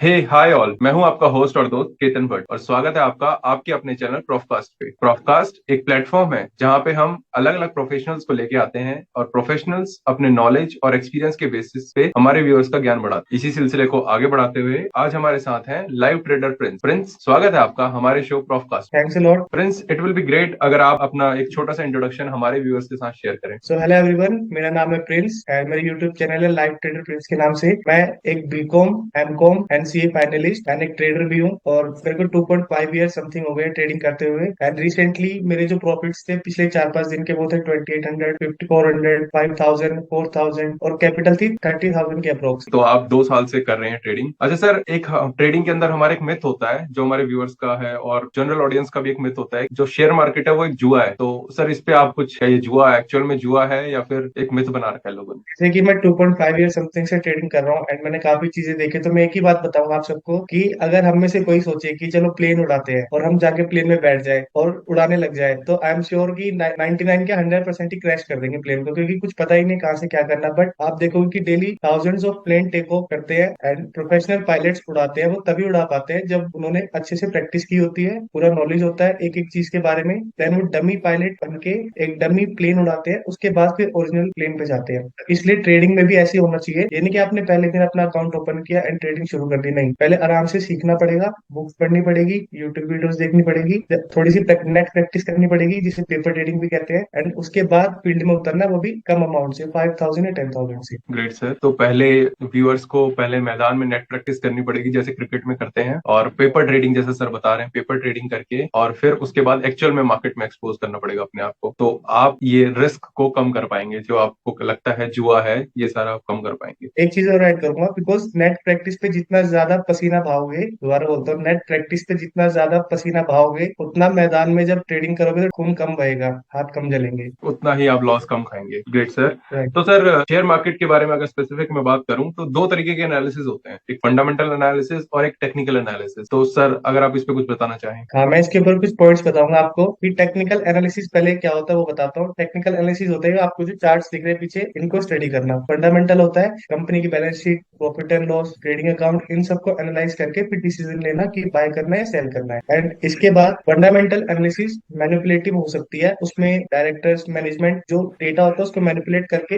हे hi all, मैं हूं आपका होस्ट और दोस्त केतन भट्ट और स्वागत है आपका आपके अपने चैनल प्रॉफकास्ट पे। प्रॉफकास्ट एक प्लेटफॉर्म है जहां पे हम अलग अलग प्रोफेशनल्स को लेके आते हैं और प्रोफेशनल्स अपने नॉलेज और एक्सपीरियंस के बेसिस पे हमारे व्यूअर्स का ज्ञान बढ़ाते हैं। इसी सिलसिले को आगे बढ़ाते हुए आज हमारे साथ हैं लाइव ट्रेडर प्रिंस। प्रिंस, स्वागत है आपका हमारे शो प्रॉफकास्ट। Thanks a lot. Prince, it will be great अगर आप अपना एक छोटा सा इंट्रोडक्शन हमारे व्यूअर्स के साथ शेयर करें। सो हेलो एवरीवन, मेरा नाम है प्रिंस एंड मेरे यूट्यूब चैनल है लाइव ट्रेडर प्रिंस के नाम से। मैं एक BCom, MCom and CA finalist and एक ट्रेडर भी हूँ और मेरे को 2.5 ईयर समथिंग हो गए ट्रेडिंग करते हुए। एंड रिसेंटली मेरे जो प्रॉफिट्स थे पिछले 4-5 दिन के वो थे 2800, 5400, 5000, 4000 और कैपिटल थी 30,000 के अप्रोक्स। तो आप 2 साल से कर रहे हैं ट्रेडिंग। अच्छा सर, एक ट्रेडिंग के अंदर हमारा एक मिथ होता है जो हमारे व्यूअर्स का है और जनरल ऑडियंस का भी एक मिथ होता है, जो शेयर मार्केट है वो एक जुआ है। तो सर, इस पे आप कुछ, क्या ये जुआ एक्चुअल में जुआ है या फिर एक मिथ बना रखा है लोगों ने? जैसे कि मैं 2.5 ईयर समथिंग से ट्रेडिंग कर रहा हूँ एंड मैंने काफी चीजें देखी, तो मैं एक ही बात बताऊंगा आप सबको कि अगर हम में से कोई सोचे कि चलो प्लेन उड़ाते हैं और हम जाके प्लेन में बैठ जाए और उड़ाने लग जाए, तो आई एम श्योर कि 99 के 100% ही क्रैश कर देंगे प्लेन को, क्योंकि कुछ पता ही नहीं कहाँ से क्या करना। बट आप देखोगे कि daily thousands of plane take off करते हैं एंड प्रोफेशनल पायलट्स उड़ाते हैं। वो तभी उड़ा पाते हैं जब उन्होंने अच्छे से प्रैक्टिस की होती है, पूरा नॉलेज होता है एक एक चीज के बारे में। देन वो डमी पायलट बन के एक डमी प्लेन उड़ाते हैं, उसके बाद फिर ओरिजिनल प्लेन पे जाते हैं। इसलिए ट्रेडिंग में भी ऐसे होना चाहिए, ये नहीं कि आपने पहले दिन अपना अकाउंट ओपन किया एंड ट्रेडिंग शुरू कर दी। नहीं, पहले आराम से सीखना पड़ेगा, बुक्स पढ़नी पड़ेगी, यूट्यूब वीडियोस देखनी पड़ेगी, थोड़ी सी नेट प्रैक्टिस करनी पड़ेगी जिसे पेपर ट्रेडिंग भी कहते हैं। एंड उसके बाद फील्ड में उतरना, वो भी कम अमाउंट से, 5000 या 10,000 से। Great sir. तो पहले व्यूअर्स को पहले मैदान में नेट प्रैक्टिस करनी पड़ेगी जैसे क्रिकेट में करते हैं, और पेपर ट्रेडिंग जैसे सर बता रहे हैं, पेपर ट्रेडिंग करके और फिर उसके बाद एक्चुअल में मार्केट में एक्सपोज करना पड़ेगा अपने आप को। तो आप ये रिस्क को कम कर पाएंगे, जो आपको लगता है जुआ है, ये सारा आप कम कर पाएंगे। एक चीज और ऐड करूंगा, बिकॉज नेट प्रैक्टिस पे जितना ज्यादा पसीना बहाओगे, दोबारा बोलता हूँ, नेट प्रैक्टिस पे जितना ज्यादा पसीना बहाओगे उतना मैदान में जब ट्रेडिंग करोगे तो खून कम बहेगा, हाथ कम जलेंगे। उतना ही आप लॉस कम खाएंगे। Great sir. राइट। तो सर, शेयर मार्केट के बारे में अगर स्पेसिफिक में बात करूं तो दो तरीके के एनालिसिस होते हैं, एक फंडामेंटल एनालिसिस और एक टेक्निकल एनालिसिस। तो सर, अगर आप इस पे कुछ बताना चाहें। हाँ, मैं इसके ऊपर कुछ पॉइंट्स बताऊंगा आपको कि टेक्निकल एनालिसिस पहले क्या होता है वो बताता हूँ। टेक्निकल एनालिसिस होता है आपको जो चार्ट्स दिख रहे हैं पीछे, इनको स्टडी करना। फंडामेंटल होता है कंपनी की balance sheet, profit and loss, trading account, इन सबको एनालाइज करके फिर डिसीजन लेना कि बाय करना है या सेल करना है। एंड इसके बाद फंडामेंटल एनालिसिस मैनिपुलेटिव हो सकती है, उसमें डायरेक्टर्स, मैनेजमेंट जो डेटा होता है उसको मैनिपुलेट करके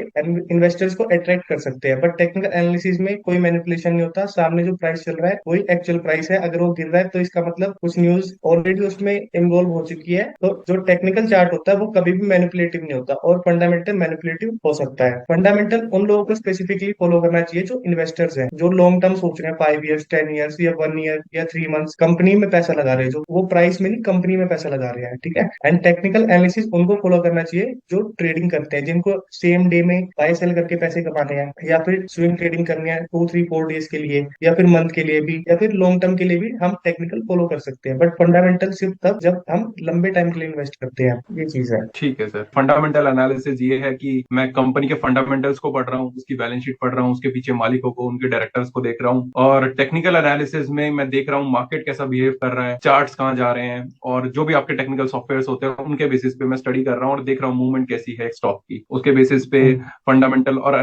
इन्वेस्टर्स को अट्रैक्ट कर सकते हैं। बट टेक्निकल एनालिसिस में कोई मैनिपुलेशन नहीं होता, सामने जो प्राइस चल रहा है वही एक्चुअल प्राइस है। अगर वो गिर रहा है तो इसका मतलब कुछ न्यूज ऑलरेडी उसमें इन्वॉल्व हो चुकी है। तो जो टेक्निकल चार्ट होता है वो कभी भी मैनिपुलेटिव नहीं होता और फंडामेंटल मैनिपुलेटिव हो सकता है। फंडामेंटल उन लोगों को स्पेसिफिकली फॉलो करना चाहिए जो इन्वेस्टर्स हैं, जो लॉन्ग टर्म सोच रहे हैं, 5 ईयर्स, 10 ईयर्स या 1 ईयर या 3 मंथ्स कंपनी में पैसा लगा रहे हैं, जो वो प्राइस में नहीं कंपनी में पैसा लगा रहे हैं। ठीक है। एंड टेक्निकल एनालिसिस उनको फॉलो करना चाहिए जो ट्रेडिंग करते हैं, जिनको सेम डे में बाय सेल करके पैसे कमाने हैं, या फिर स्विंग ट्रेडिंग करनी है 2 3 4 डेज के लिए, या फिर मंथ के लिए भी, या फिर लॉन्ग टर्म के लिए भी हम टेक्निकल फॉलो कर सकते हैं। बट फंडामेंटल सिर्फ तब जब हम लंबे टाइम के लिए इन्वेस्ट करते हैं, ये चीज है। ठीक है सर। फंडामेंटल एनालिसिस ये है कि मैं कंपनी के फंडामेंटल्स को पढ़ रहा हूँ, उसकी बैलेंस शीट पढ़ रहा हूँ, उसके पीछे मालिकों को, उनके डायरेक्टर्स को देख रहा हूँ। और टेक्निकल एनालिसिस में मैं देख रहा हूँ मार्केट कैसा बिहेव कर रहा है, चार्ट्स कहाँ जा रहे हैं, और जो भी आपके टेक्निकल सॉफ्टवेयर होते हैं उनके बेसिस पे मैं स्टडी कर रहा हूँ और देख रहा हूँ मूवमेंट कैसी है स्टॉक की। उसके बेसिस पे फंडामेंटल और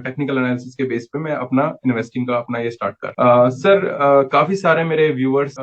टेक्निकल एनालिसिस के बेस पे मैं अपना इन्वेस्टिंग का अपना ये स्टार्ट कर सर। काफी सारे मेरे व्यूअर्स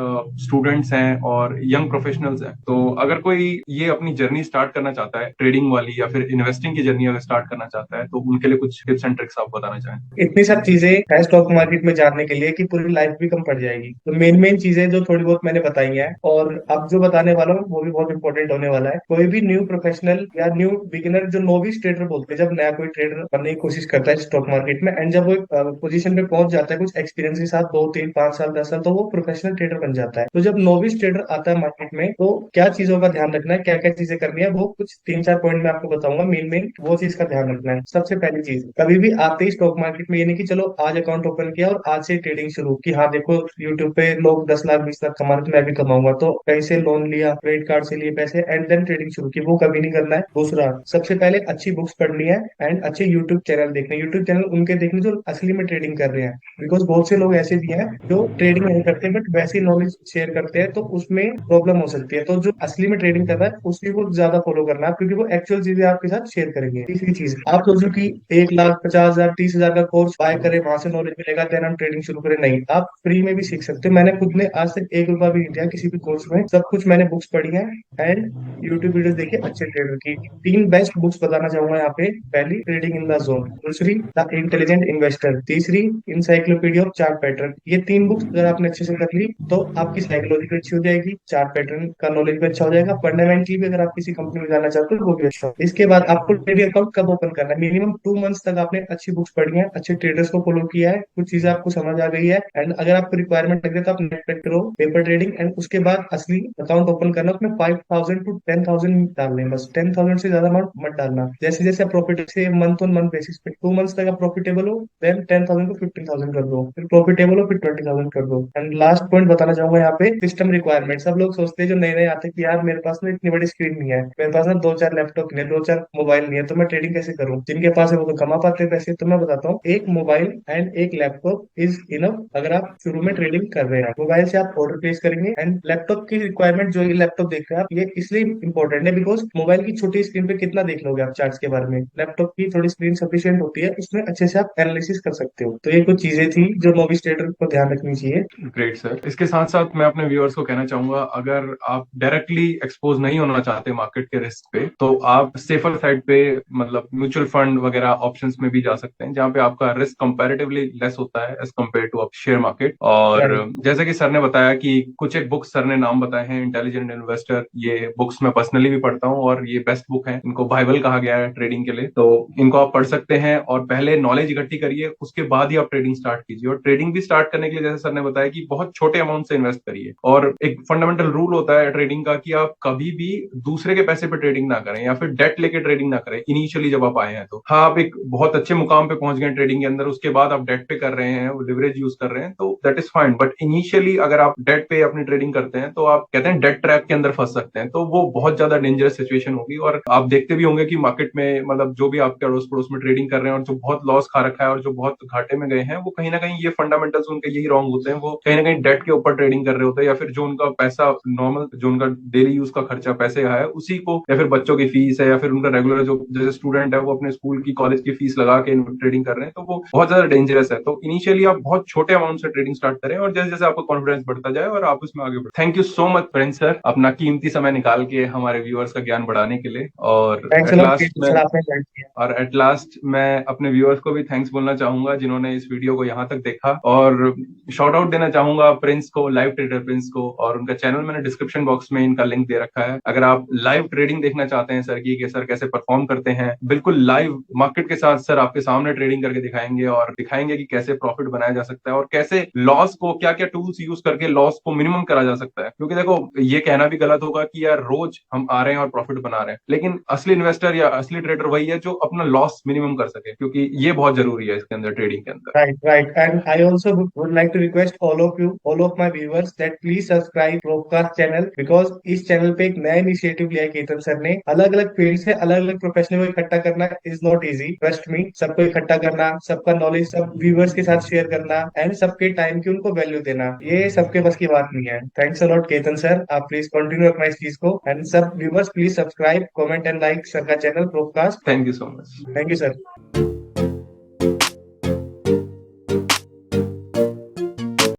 स्टूडेंट्स हैं और यंग प्रोफेशनल्स हैं। तो अगर कोई ये अपनी जर्नी स्टार्ट करना चाहता है ट्रेडिंग वाली, या फिर इन्वेस्टिंग की जर्नी अगर स्टार्ट करना चाहता है, तो उनके लिए कुछ टिप्स एंड ट्रिक्स आप बताना चाहें। इतनी सब चीजें है स्टॉक मार्केट में जानने के लिए कि पूरी लाइफ भी कम पड़ जाएगी। तो मेन मेन चीजें जो थोड़ी बहुत मैंने बताई हैं, और अब जो बताने वाला हूँ वो भी बहुत इंपॉर्टेंट होने वाला है। कोई भी न्यू प्रोफेशनल या न्यू बिगिनर, जो नोविस ट्रेडर बोलते हैं, जब नया कोई ट्रेडर बनने की कोशिश करता है स्टॉक मार्केट में, एंड जब वो एक पोजीशन पे पहुंच जाता है कुछ एक्सपीरियंस के साथ, 2 3 5 साल 10 साल, तो वो प्रोफेशनल ट्रेडर बन जाता है। तो जब नोविस ट्रेडर आता है मार्केट में, तो क्या चीजों का ध्यान रखना है, क्या क्या चीजें करनी है, वो कुछ 3 4 पॉइंट मैं आपको बताऊंगा। मेन मेन वो चीज का ध्यान रखना है। सबसे पहली चीज, कभी भी आते ही स्टॉक मार्केट में ये नहीं कि चलो आज अकाउंट ओपन किया और आज से ट्रेडिंग शुरू की। हाँ देखो, यूट्यूब पे लोग 10 लाख 20 लाख कमा रहे, तो मैं भी कमाऊंगा, तो कहीं से लोन लिया, क्रेडिट कार्ड से लिए पैसे एंड देन ट्रेडिंग शुरू की, वो कभी नहीं करना है। दूसरा, सबसे पहले अच्छी बुक्स पढ़नी है एंड अच्छे यूट्यूब चैनल देखने। यूट्यूब चैनल उनके देखने जो असली में ट्रेडिंग कर रहे हैं, बिकॉज बहुत से लोग ऐसे भी हैं जो ट्रेडिंग नहीं करते बट वैसी नॉलेज शेयर करते हैं, तो उसमें प्रॉब्लम हो सकती है। तो जो असली में ट्रेडिंग कर रहा है उसी को ज्यादा फॉलो करना है, क्योंकि वो एक्चुअल चीजें आपके साथ शेयर करेंगे। तीसरी चीज, आप सोचो कि 1,50,000 30,000 का कोर्स बाय करें, वहां से नॉलेज मिलेगा, देन हम ट्रेडिंग शुरू करें। नहीं, आप फ्री में भी सीख सकते हो। मैंने खुद ने आज तक 1 रुपया भी नहीं दिया किसी भी कोर्स में, सब कुछ मैंने बुक्स पढ़ी है एंड यूट्यूब वीडियोस देखे अच्छे ट्रेडर की। 3 बेस्ट बुक्स बताना चाहूंगा यहाँ पे। पहली, ट्रेडिंग इन द जोन। दूसरी, द इंटेलिजेंट इन्वेस्टर। तीसरी, इंसाइक्लोपीडिया ऑफ चार्ट पैटर्न। ये 3 बुक्स अगर आपने अच्छे से कर ली तो आपकी साइकोलॉजी भी अच्छी हो जाएगी, चार्ट पैटर्न का नॉलेज भी अच्छा हो जाएगा, फंडामेंटली भी अगर आप किसी कंपनी में जाना चाहते हो वो भी अच्छा हो। इसके बाद आपको ट्रेडिंग अकाउंट कब ओपन करना है, मिनिमम 2 मंथ्स तक आपने अच्छी बुक्स पढ़ी है, अच्छे ट्रेडर्स को फॉलो किया है, कुछ चीजें आपको समझ आ गई है, एंड अगर आपको रिक्वायरमेंट लगे तो आप नेट पे करो पेपर ट्रेडिंग, एंड उसके बाद असली अकाउंट ओपन करना। उसमें 5,000 to 10,000 डालने हैं बस, 10,000 से ज्यादा अमाउंट मत डालना। जैसे जैसे आप प्रॉफिट से मंथ ऑन मंथ बेसिस पे 2 मंथ्स तक आप प्रॉफिटेबल हो, देन 10,000 को 15,000 कर दो, फिर प्रॉफिटेबल हो फिर 20,000 कर दो। एंड लास्ट पॉइंट बताना चाहूंगा यहाँ पे, सिस्टम रिक्वायरमेंट। सब लोग सोचते हैं जो नए नए आते हैं कि यार मेरे पास ना इतनी बड़ी स्क्रीन नहीं है, मेरे पास ना 2-4 लैपटॉप नहीं है, 2-4 मोबाइल नहीं है, तो मैं ट्रेडिंग कैसे करूँ। जिनके पास है वो तो कमा पाते हैं पैसे। तो मैं बताता हूँ, एक मोबाइल एंड एक लैपटॉप इज इनफ अगर आप शुरू में ट्रेडिंग कर रहे हैं। मोबाइल से आप ऑर्डर प्लेस करेंगे, एंड लैपटॉप की रिक्वायरमेंट, जो ये लैपटॉप देख रहे हैं आप, ये इसलिए इंपॉर्टेंट है बिकॉज मोबाइल की छोटी स्क्रीन पे कितना देख लोगे आप चार्ट्स के बारे में। लैपटॉप की थोड़ी स्क्रीन सफिशियंट होती है, उसमें अच्छे से आप एनालिसिस कर सकते हो। तो ये कुछ चीजें थी जो नोविस ट्रेडर को ध्यान रखनी चाहिए। Great sir. इसके साथ साथ मैं अपने व्यूअर्स को कहना चाहूंगा, अगर आप डायरेक्टली एक्सपोज नहीं होना चाहते मार्केट के रिस्क पे, तो आप सेफर साइड पे मतलब म्यूचुअल फंड वगैरह ऑप्शंस में भी जा सकते हैं, जहां पे आपका रिस्क कंपैरेटिवली लेस होता है as compare to share market. और राइट। जैसे कि सर ने बताया कि कुछ एक बुक्स सर ने नाम बताए हैं, इंटेलिजेंट इन्वेस्टर, ये बुक्स मैं पर्सनली भी पढ़ता हूँ और ये बेस्ट बुक है, इनको बाइबल कहा गया है ट्रेडिंग के लिए। तो इनको आप पढ़ सकते हैं और पहले नॉलेज इकट्ठी करिए, उसके बाद ही आप ट्रेडिंग स्टार्ट कीजिए। और ट्रेडिंग भी स्टार्ट करने के लिए जैसे सर ने बताया कि बहुत छोटे अमाउंट से इन्वेस्ट करिए। और एक फंडामेंटल रूल होता है ट्रेडिंग का कि आप कभी भी दूसरे के पैसे पे ट्रेडिंग ना करें या फिर डेट लेके ट्रेडिंग ना करें इनिशियली जब आप आए हैं। तो हाँ, आप एक बहुत अच्छे मुकाम पे पहुंच गए ट्रेडिंग के अंदर, उसके बाद आप डेट पे कर रहे हैं, लिवरेज यूज कर रहे हैं, तो that is fine. But initially अगर आप डेट पे अपनी ट्रेडिंग करते हैं तो आप कहते हैं डेट ट्रैप के अंदर फंस सकते हैं, तो वो बहुत ज्यादा डेंजरस सिचुएशन होगी। और आप देखते भी होंगे कि मार्केट में मतलब जो भी आपके अड़ोस पड़ोस में ट्रेडिंग कर रहे हैं और जो बहुत लॉस खा रखा है और जो बहुत घाटे में गए हैं, वो कहीं ना कहीं ये फंडामेंटल्स उनके यही रॉन्ग होते हैं। वो कहीं ना कहीं डेट के ऊपर ट्रेडिंग कर रहे होते हैं, या फिर जो उनका पैसा नॉर्मल, जो उनका डेली यूज का खर्चा पैसे है उसी को, या फिर बच्चों की फीस है, या फिर उनका रेगुलर जो जैसे स्टूडेंट है वो अपने स्कूल की कॉलेज की फीस लगा के ट्रेडिंग कर रहे हैं, तो वो बहुत ज्यादा डेंजरस है। तो इनिशियली आप बहुत छोटे अमाउंट से ट्रेडिंग स्टार्ट करें और जैसे जैसे आपका कॉन्फिडेंस बढ़ता जाए और आप उसमें आगे बढ़े। Thank you so much friend sir, अपना कीमती समय निकाल के हमारे व्यूअर्स का ज्ञान बढ़ाने के लिए। और thanks at a lot last sir, में आपने गाइड किया। और एट लास्ट मैं अपने व्यूअर्स को भी थैंक्स बोलना चाहूंगा जिन्होंने इस वीडियो को यहाँ तक देखा। और शॉर्ट आउट देना चाहूंगा प्रिंस को, लाइव ट्रेडर प्रिंस को, और उनका चैनल मैंने डिस्क्रिप्शन बॉक्स में इनका लिंक दे रखा है। अगर आप लाइव ट्रेडिंग देखना चाहते हैं सर की, कि सर कैसे परफॉर्म करते हैं बिल्कुल लाइव मार्केट के साथ, सर आपके सामने ट्रेडिंग करके दिखाएंगे और दिखाएंगे कि कैसे प्रॉफिट बनाया जा सकता है और कैसे लॉस को, क्या क्या टूल्स यूज करके लॉस को मिनिमम करा जा सकता है। क्योंकि देखो, ये कहना भी गलत होगा कि यार रोज हम आ रहे हैं और प्रॉफिट बना रहे हैं, लेकिन असली इन्वेस्टर या असली ट्रेडर वही है जो अपना लॉस मिनिमम कर सके, क्योंकि ये बहुत जरूरी है इसके अंदर, ट्रेडिंग के अंदर। Right, right. And I also would like to request all of you, all of my viewers, that please subscribe Broadcast channel, because इस चैनल पे एक नया इनिशिएटिव लिया है केतन सर ने। अलग अलग फील्ड से अलग अलग प्रोफेशनल को इकट्ठा करना is not easy, trust me. सबको इकट्ठा करना, सबका नॉलेज सब व्यूवर्स के साथ शेयर करना, एंड सबके टाइम की उनको वैल्यू देना, ये सबके बस की बात नहीं है। थैंक्स अलॉट केतन सर, आप प्लीज कंटिन्यू रखना इस चीज को। एंड सब viewers please subscribe, comment and like sir का channel broadcast. Thank you so much. Thank you sir.